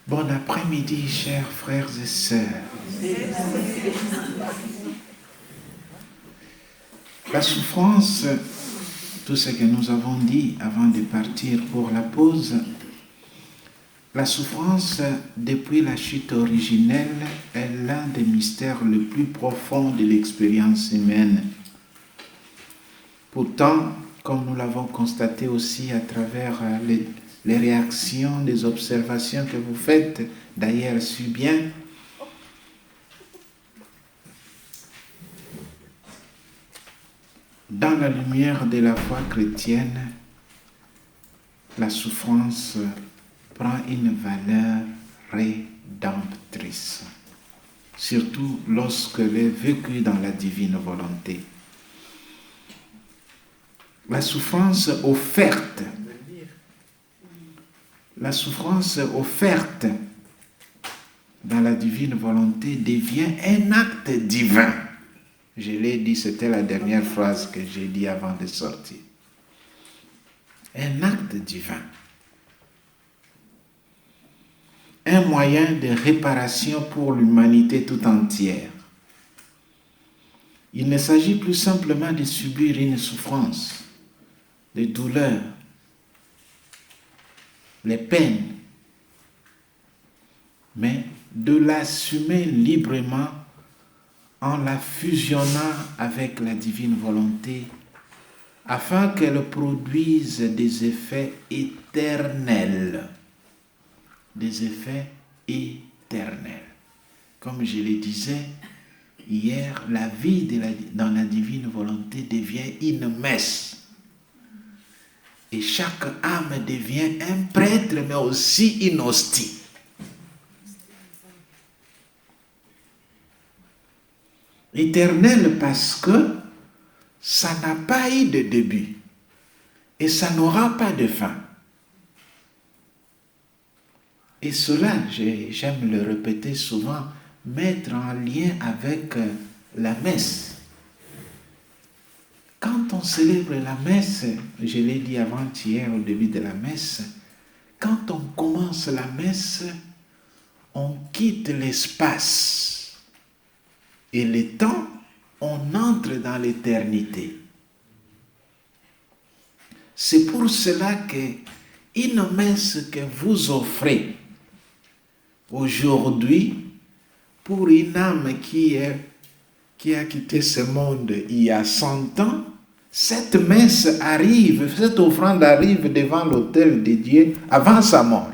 Bon après-midi, chers frères et sœurs. La souffrance, tout ce que nous avons dit avant de partir pour la pause, la souffrance, depuis la chute originelle, est l'un des mystères les plus profonds de l'expérience humaine. Pourtant, comme nous l'avons constaté aussi à travers les réactions, les observations que vous faites, d'ailleurs si bien, dans la lumière de la foi chrétienne, la souffrance prend une valeur rédemptrice, surtout lorsqu'elle est vécue dans la divine volonté. La souffrance offerte dans la divine volonté devient un acte divin. Je l'ai dit, c'était la dernière phrase que j'ai dit avant de sortir. Un acte divin. Un moyen de réparation pour l'humanité tout entière. Il ne s'agit plus simplement de subir une souffrance, des douleurs, les peines, mais de l'assumer librement en la fusionnant avec la divine volonté afin qu'elle produise des effets éternels. Des effets éternels. Comme je le disais hier, la vie dans la divine volonté devient une messe. Et chaque âme devient un prêtre, mais aussi une hostie. Éternel parce que ça n'a pas eu de début et ça n'aura pas de fin. Et cela, j'aime le répéter souvent, mettre en lien avec la messe. Quand on célèbre la messe, je l'ai dit avant-hier au début de la messe, quand on commence la messe, on quitte l'espace et le temps, on entre dans l'éternité. C'est pour cela qu'une messe que vous offrez aujourd'hui pour une âme qui a quitté ce monde il y a 100 ans, cette messe arrive, cette offrande arrive devant l'autel de Dieu avant sa mort.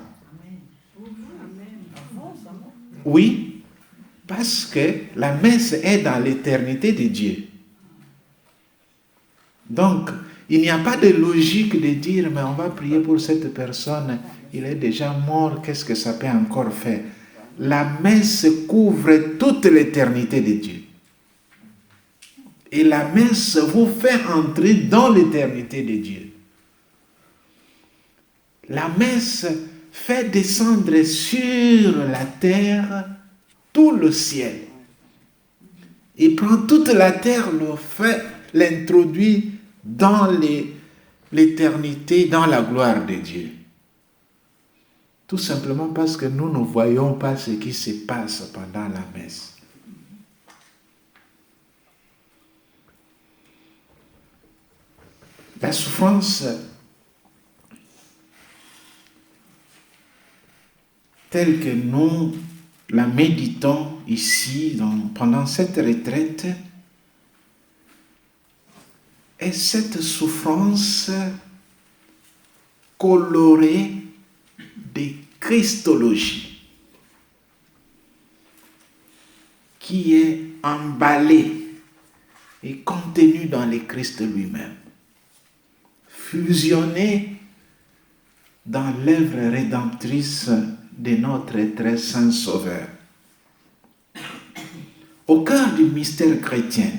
Oui, parce que la messe est dans l'éternité de Dieu. Donc, il n'y a pas de logique de dire, mais on va prier pour cette personne, il est déjà mort, qu'est-ce que ça peut encore faire? La messe couvre toute l'éternité de Dieu. Et la messe vous fait entrer dans l'éternité de Dieu. La messe fait descendre sur la terre tout le ciel. Il prend toute la terre, l'introduit dans l'éternité, dans la gloire de Dieu. Tout simplement parce que nous ne voyons pas ce qui se passe pendant la messe. La souffrance telle que nous la méditons ici pendant cette retraite est cette souffrance colorée de Christologie qui est emballée et contenue dans le Christ lui-même, fusionnée dans l'œuvre rédemptrice de notre très saint Sauveur. Au cœur du mystère chrétien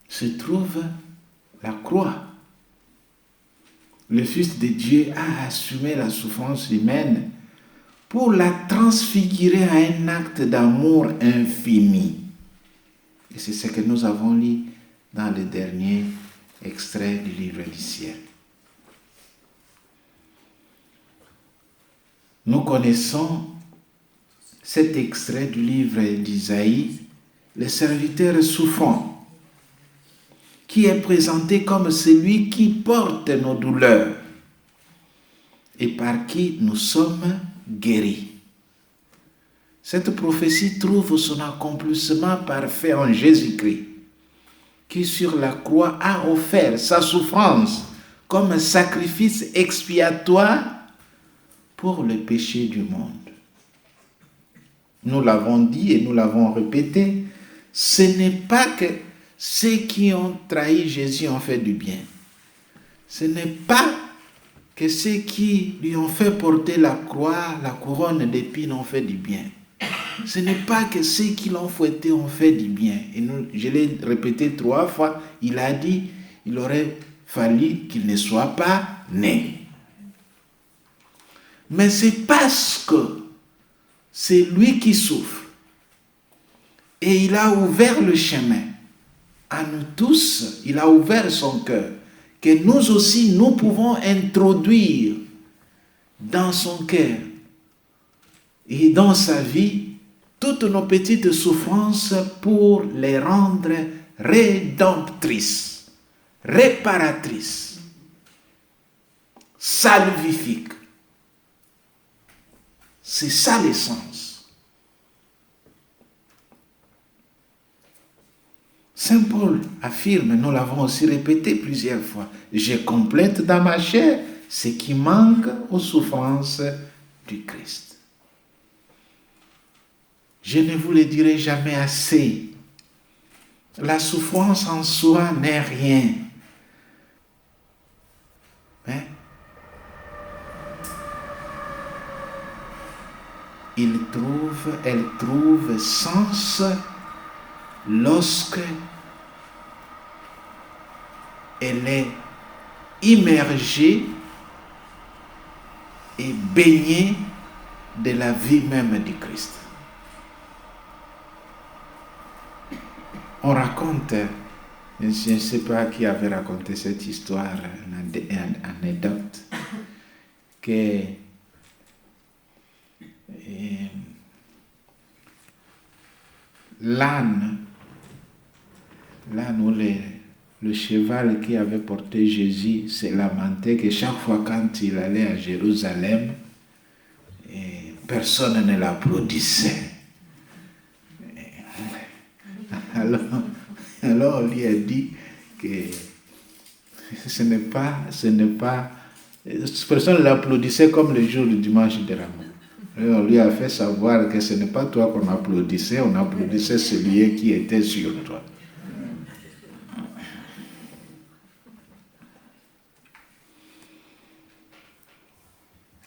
se trouve la croix. Le Fils de Dieu a assumé la souffrance humaine pour la transfigurer à un acte d'amour infini. Et c'est ce que nous avons lu dans le dernier extrait du livre du ciel. Nous connaissons cet extrait du livre d'Isaïe, le serviteur souffrant, qui est présenté comme celui qui porte nos douleurs et par qui nous sommes guéris. Cette prophétie trouve son accomplissement parfait en Jésus-Christ, qui sur la croix a offert sa souffrance comme un sacrifice expiatoire pour le péché du monde. Nous l'avons dit et nous l'avons répété, ce n'est pas que ceux qui ont trahi Jésus ont fait du bien. Ce n'est pas que ceux qui lui ont fait porter la croix, la couronne d'épines ont fait du bien. Ce n'est pas que ceux qui l'ont fouetté ont fait du bien. Et je l'ai répété 3 fois, il a dit, il aurait fallu qu'il ne soit pas né. Mais c'est parce que c'est lui qui souffre. Et il a ouvert le chemin à nous tous, il a ouvert son cœur, que nous aussi, nous pouvons introduire dans son cœur et dans sa vie toutes nos petites souffrances pour les rendre rédemptrices, réparatrices, salvifiques. C'est ça l'essence. Saint Paul affirme, nous l'avons aussi répété plusieurs fois, je complète dans ma chair ce qui manque aux souffrances du Christ. Je ne vous le dirai jamais assez. La souffrance en soi n'est rien. Mais elle trouve sens lorsque elle est immergée et baignée de la vie même du Christ. On raconte, je ne sais pas qui avait raconté cette histoire, une anecdote, que l'âne ou le cheval qui avait porté Jésus se lamentait que chaque fois quand il allait à Jérusalem, personne ne l'applaudissait. Alors on lui a dit que ce n'est pas, personne ne l'applaudissait comme le jour du dimanche de Rameau. On lui a fait savoir que ce n'est pas toi qu'on applaudissait, on applaudissait celui qui était sur toi.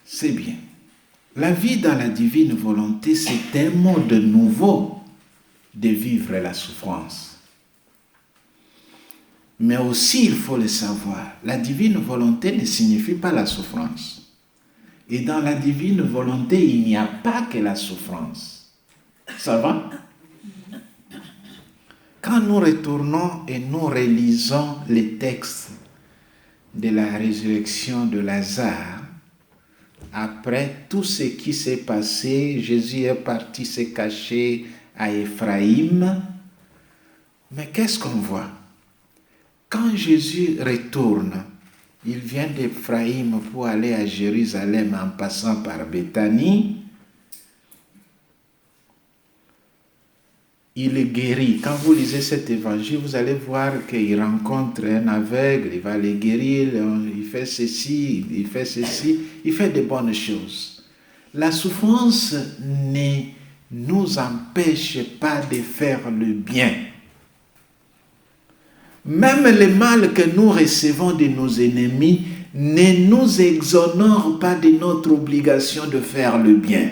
C'est bien. La vie dans la divine volonté, c'est un mode nouveau de vivre la souffrance. Mais aussi, il faut le savoir, la divine volonté ne signifie pas la souffrance. Et dans la divine volonté, il n'y a pas que la souffrance. Ça va? Quand nous retournons et nous relisons les textes de la résurrection de Lazare, après tout ce qui s'est passé, Jésus est parti se cacher à Éphraïm. Mais qu'est-ce qu'on voit? Quand Jésus retourne, il vient d'Éphraïm pour aller à Jérusalem en passant par Béthanie. Il est guéri. Quand vous lisez cet évangile, vous allez voir qu'il rencontre un aveugle, il va le guérir, il fait ceci, il fait ceci, il fait de bonnes choses. La souffrance ne nous empêche pas de faire le bien. Même le mal que nous recevons de nos ennemis ne nous exonère pas de notre obligation de faire le bien.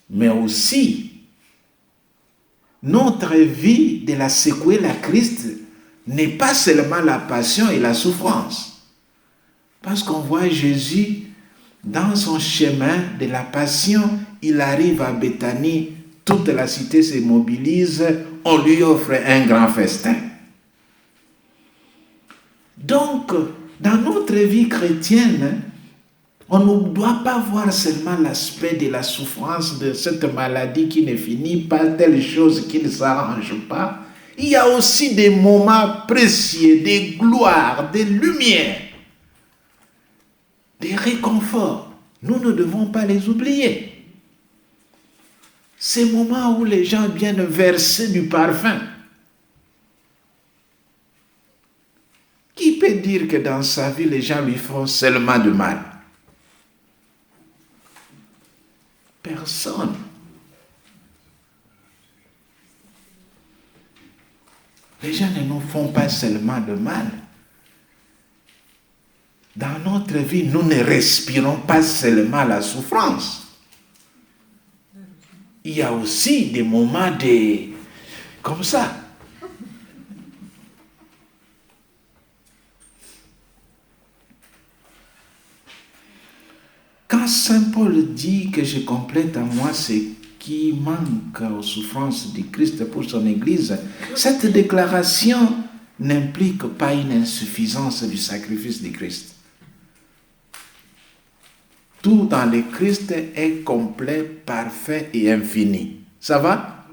Mais aussi, notre vie de la secouer la Christ n'est pas seulement la passion et la souffrance. Parce qu'on voit Jésus dans son chemin de la passion, il arrive à Béthanie, toute la cité se mobilise, on lui offre un grand festin. Donc, dans notre vie chrétienne, On ne doit pas voir seulement l'aspect de la souffrance de cette maladie qui ne finit pas, telle chose qui ne s'arrange pas. Il y a aussi des moments précieux, des gloires, des lumières, des réconforts. Nous ne devons pas les oublier. Ces moments où les gens viennent verser du parfum. Qui peut dire que dans sa vie, les gens lui font seulement du mal? Personne. Les gens ne nous font pas seulement de mal. Dans notre vie, nous ne respirons pas seulement la souffrance. Il y a aussi des moments comme ça. Quand Saint Paul dit que je complète en moi ce qui manque aux souffrances du Christ pour son Église, cette déclaration n'implique pas une insuffisance du sacrifice du Christ. Tout dans le Christ est complet, parfait et infini. Ça va?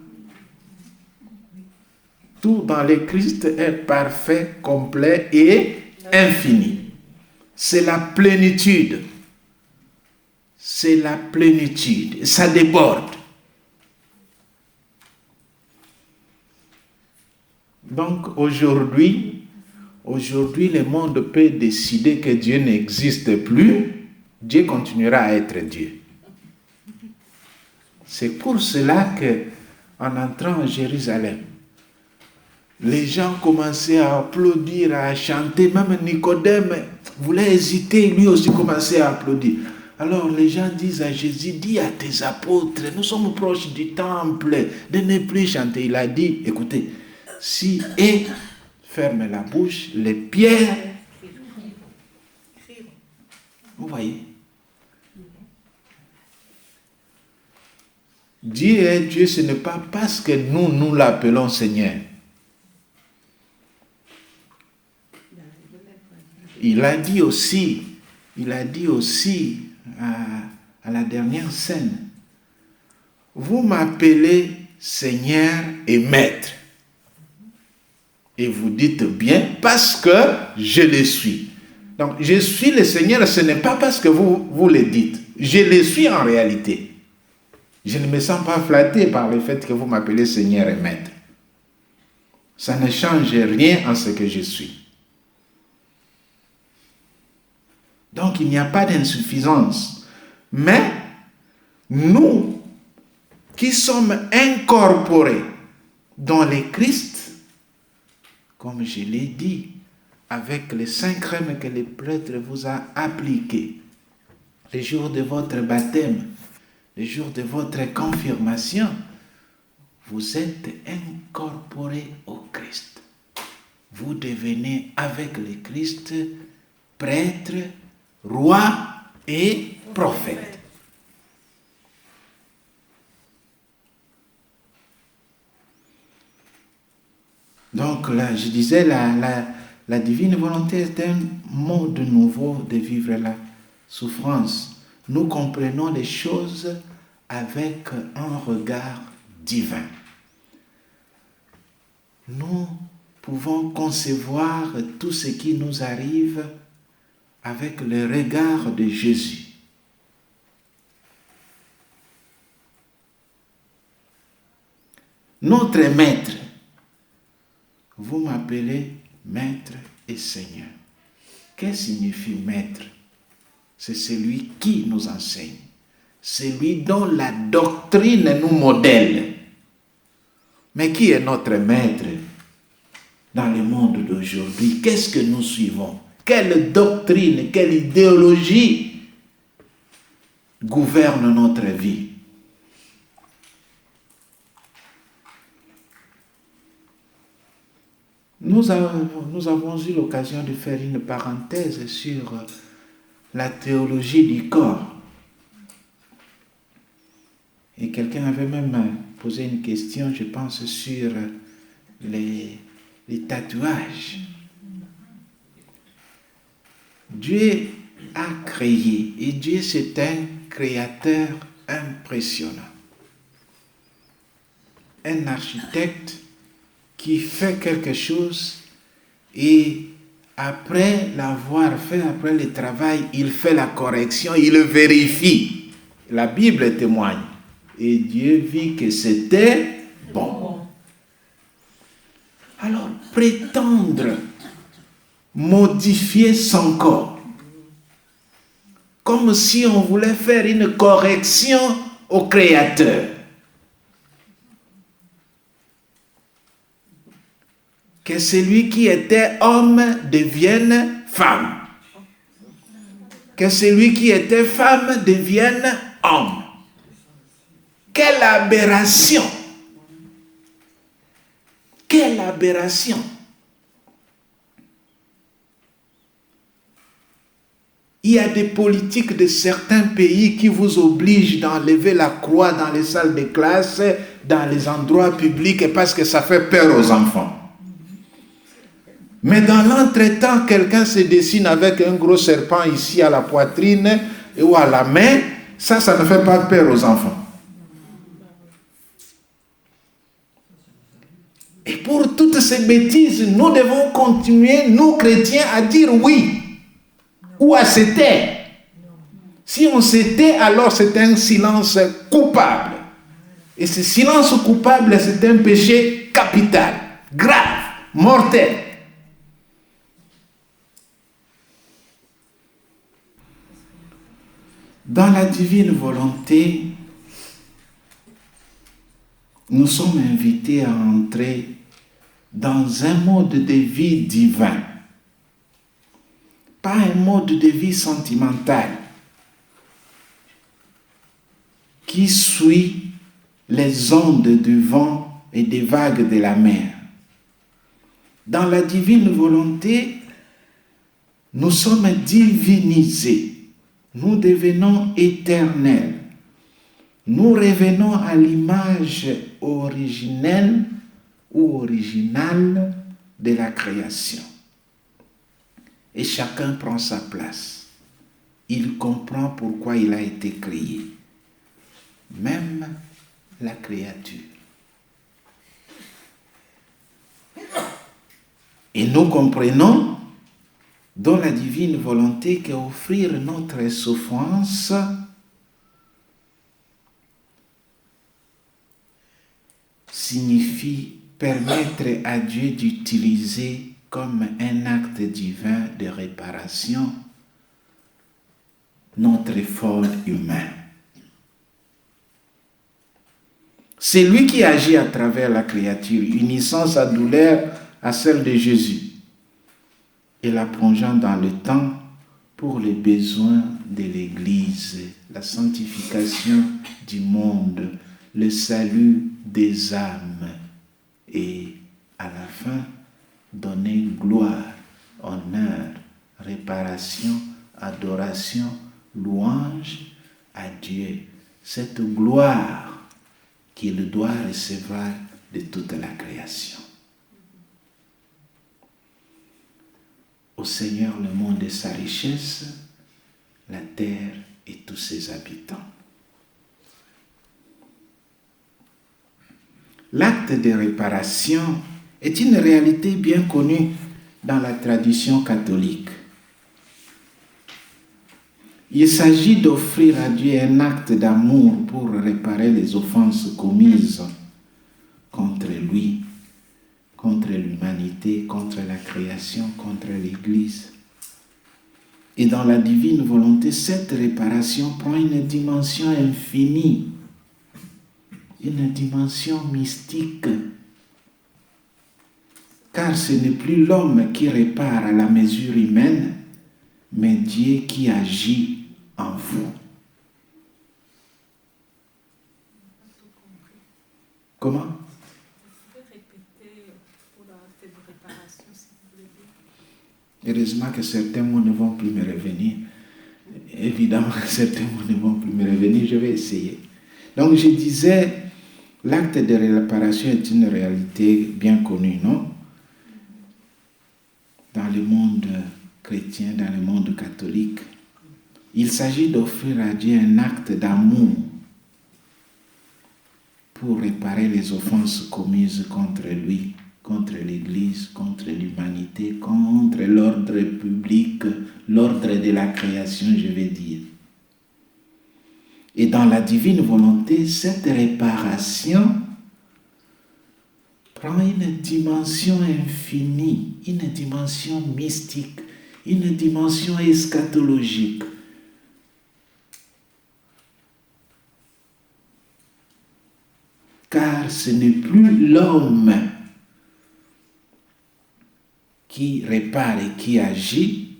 Tout dans le Christ est parfait, complet et infini. C'est la plénitude. C'est la plénitude. Ça déborde. Donc aujourd'hui, le monde peut décider que Dieu n'existe plus. Dieu continuera à être Dieu. C'est pour cela que, en entrant à Jérusalem, les gens commençaient à applaudir, à chanter. Même Nicodème voulait hésiter, lui aussi commençait à applaudir. Alors les gens disent à Jésus, dis à tes apôtres, nous sommes proches du temple, de ne plus chanter. Il a dit, écoutez, si et ferme la bouche, les pierres. Vous voyez? Dieu est Dieu, ce n'est pas parce que nous l'appelons Seigneur. Il a dit aussi à la dernière scène, vous m'appelez Seigneur et Maître. Et vous dites bien parce que je le suis. Donc, je suis le Seigneur, ce n'est pas parce que vous le dites. Je le suis en réalité. Je ne me sens pas flatté par le fait que vous m'appelez Seigneur et Maître. Ça ne change rien en ce que je suis. Donc, il n'y a pas d'insuffisance. Mais, nous, qui sommes incorporés dans le Christ, comme je l'ai dit, avec les 5 rèmes que le prêtre vous a appliqués, le jour de votre baptême, le jour de votre confirmation, vous êtes incorporés au Christ. Vous devenez avec le Christ prêtre, roi et prophète. Donc là, je disais, la divine volonté est un mode nouveau de vivre la souffrance. Nous comprenons les choses avec un regard divin. Nous pouvons concevoir tout ce qui nous arrive avec le regard de Jésus. Notre Maître, vous m'appelez Maître et Seigneur. Que signifie Maître? C'est celui qui nous enseigne. Celui dont la doctrine nous modèle. Mais qui est notre Maître dans le monde d'aujourd'hui? Qu'est-ce que nous suivons? Quelle doctrine, quelle idéologie gouverne notre vie? Nous avons eu l'occasion de faire une parenthèse sur la théologie du corps. Et quelqu'un avait même posé une question, je pense, sur les tatouages. Dieu a créé. Et Dieu, c'est un créateur impressionnant. Un architecte qui fait quelque chose et après l'avoir fait, après le travail, il fait la correction, il le vérifie. La Bible témoigne. Et Dieu vit que c'était bon. Alors, prétendre modifier son corps, comme si on voulait faire une correction au Créateur. Que celui qui était homme devienne femme. Que celui qui était femme devienne homme. Quelle aberration! Quelle aberration! Il y a des politiques de certains pays qui vous obligent d'enlever la croix dans les salles de classe, dans les endroits publics, parce que ça fait peur aux enfants. Mais dans l'entretemps, quelqu'un se dessine avec un gros serpent ici à la poitrine ou à la main, ça ne fait pas peur aux enfants. Et pour toutes ces bêtises, nous devons continuer, nous chrétiens, à dire oui ou à se taire. Si on se tait, alors c'est un silence coupable. Et ce silence coupable, c'est un péché capital, grave, mortel. Dans la divine volonté, nous sommes invités à entrer dans un mode de vie divin. Pas un mode de vie sentimental qui suit les ondes du vent et des vagues de la mer. Dans la divine volonté, nous sommes divinisés. Nous devenons éternels. Nous revenons à l'image originelle ou originale de la création. Et chacun prend sa place. Il comprend pourquoi il a été créé. Même la créature. Et nous comprenons dans la divine volonté qu'offrir notre souffrance signifie permettre à Dieu d'utiliser comme un acte divin de réparation notre effort humain. C'est lui qui agit à travers la créature, unissant sa douleur à celle de Jésus et la plongeant dans le temps pour les besoins de l'Église, la sanctification du monde, le salut des âmes et à la fin donner gloire, honneur, réparation, adoration, louange à Dieu. Cette gloire qu'il doit recevoir de toute la création. Au Seigneur le monde et sa richesse, la terre et tous ses habitants. L'acte de réparation est une réalité bien connue dans la tradition catholique. Il s'agit d'offrir à Dieu un acte d'amour pour réparer les offenses commises contre lui, contre l'humanité, contre la création, contre l'Église. Et dans la divine volonté, cette réparation prend une dimension infinie, une dimension mystique. Car ce n'est plus l'homme qui répare à la mesure humaine, mais Dieu qui agit en vous. Comment? Heureusement que certains mots ne vont plus me revenir. Évidemment, certains mots ne vont plus me revenir. Je vais essayer. Donc, je disais, l'acte de réparation est une réalité bien connue, non? Dans le monde chrétien, dans le monde catholique, Il s'agit d'offrir à Dieu un acte d'amour pour réparer les offenses commises contre lui, contre l'Église, contre l'humanité, contre l'ordre public, l'ordre de la création, je vais dire. Et dans la divine volonté, cette réparation prend une dimension infinie, une dimension mystique, une dimension eschatologique. Car ce n'est plus l'homme qui répare et qui agit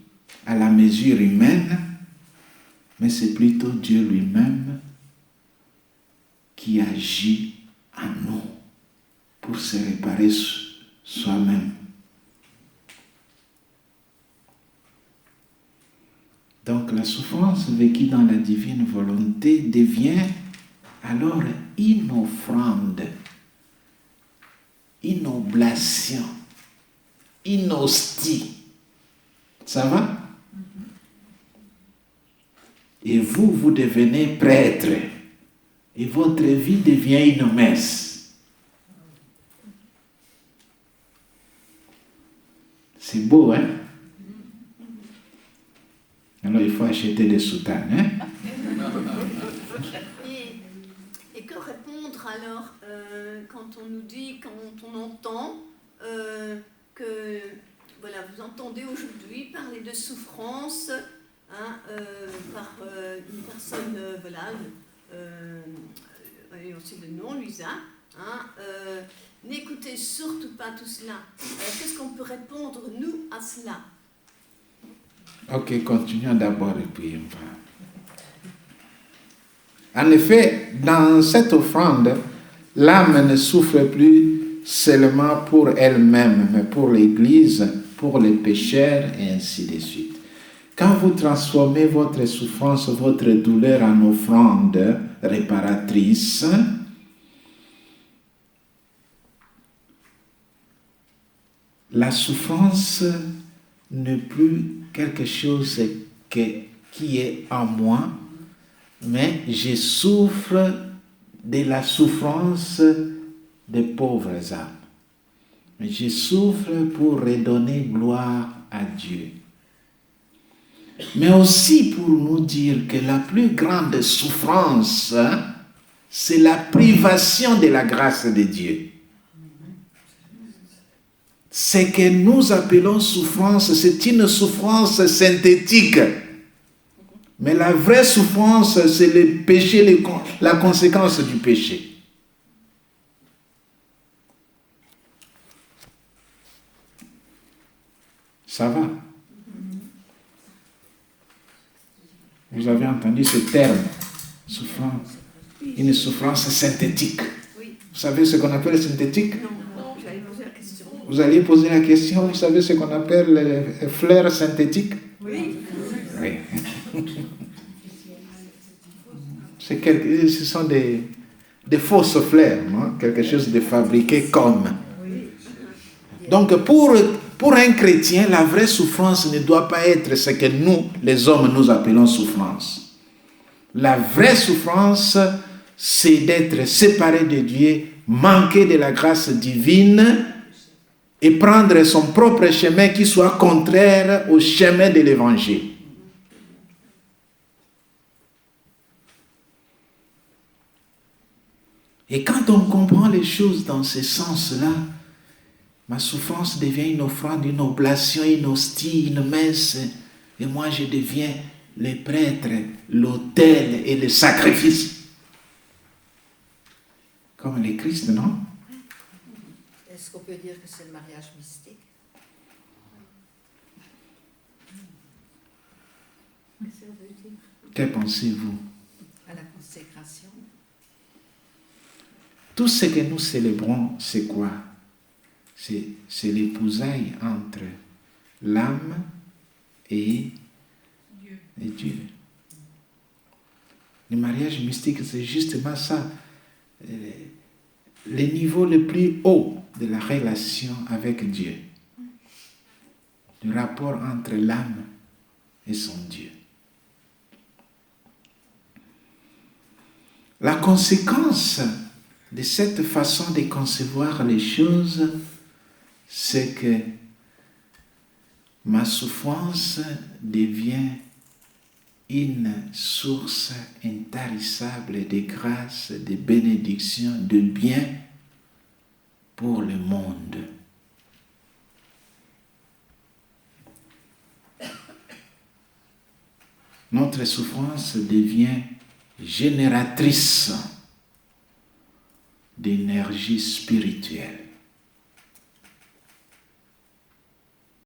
à la mesure humaine, mais c'est plutôt Dieu lui-même qui agit en nous pour se réparer soi-même. Donc la souffrance vécue dans la divine volonté devient alors une offrande, une oblation, une hostie. Ça va? Et vous devenez prêtre. Et votre vie devient une messe. C'est beau, hein? Alors il faut acheter des soutanes, hein? Et que répondre alors quand on nous dit, quand on entend que, voilà, vous entendez aujourd'hui parler de souffrance par une personne, voilà, et aussi le nom, Luisa, n'écoutez surtout pas tout cela. Qu'est-ce qu'on peut répondre, nous, à cela? Ok, continuons d'abord et puis on va. En effet, dans cette offrande, l'âme ne souffre plus seulement pour elle-même, mais pour l'Église, pour les pécheurs et ainsi de suite. Quand vous transformez votre souffrance, votre douleur en offrande réparatrice, la souffrance n'est plus quelque chose qui est en moi, mais je souffre de la souffrance des pauvres âmes. Mais je souffre pour redonner gloire à Dieu. Mais aussi pour nous dire que la plus grande souffrance, c'est la privation de la grâce de Dieu. Ce que nous appelons souffrance, c'est une souffrance synthétique. Mais la vraie souffrance, c'est le péché, la conséquence du péché. Ça va? Vous avez entendu ce terme, souffrance, une souffrance synthétique. Vous savez ce qu'on appelle synthétique? Non, j'allais poser la question. Vous alliez poser la question, vous savez ce qu'on appelle les fleurs synthétiques? Oui. Oui. Ce sont des fausses fleurs, non? Quelque chose de fabriqué comme. Donc pour un chrétien, la vraie souffrance ne doit pas être ce que nous, les hommes, nous appelons souffrance. La vraie souffrance, c'est d'être séparé de Dieu, manquer de la grâce divine et prendre son propre chemin qui soit contraire au chemin de l'Évangile. Et quand on comprend les choses dans ce sens-là, ma souffrance devient une offrande, une oblation, une hostie, une messe. Et moi, je deviens le prêtre, l'autel et le sacrifice. Comme le Christ, non? Est-ce qu'on peut dire que c'est le mariage mystique? Qu'est-ce que ça veut dire? Que pensez-vous? À la consécration. Tout ce que nous célébrons, c'est quoi? C'est l'épousaille entre l'âme et Dieu. Le mariage mystique, c'est justement ça. Le niveau le plus haut de la relation avec Dieu. Le rapport entre l'âme et son Dieu. La conséquence de cette façon de concevoir les choses, c'est que ma souffrance devient une source intarissable de grâce, de bénédiction, de bien pour le monde. Notre souffrance devient génératrice d'énergie spirituelle.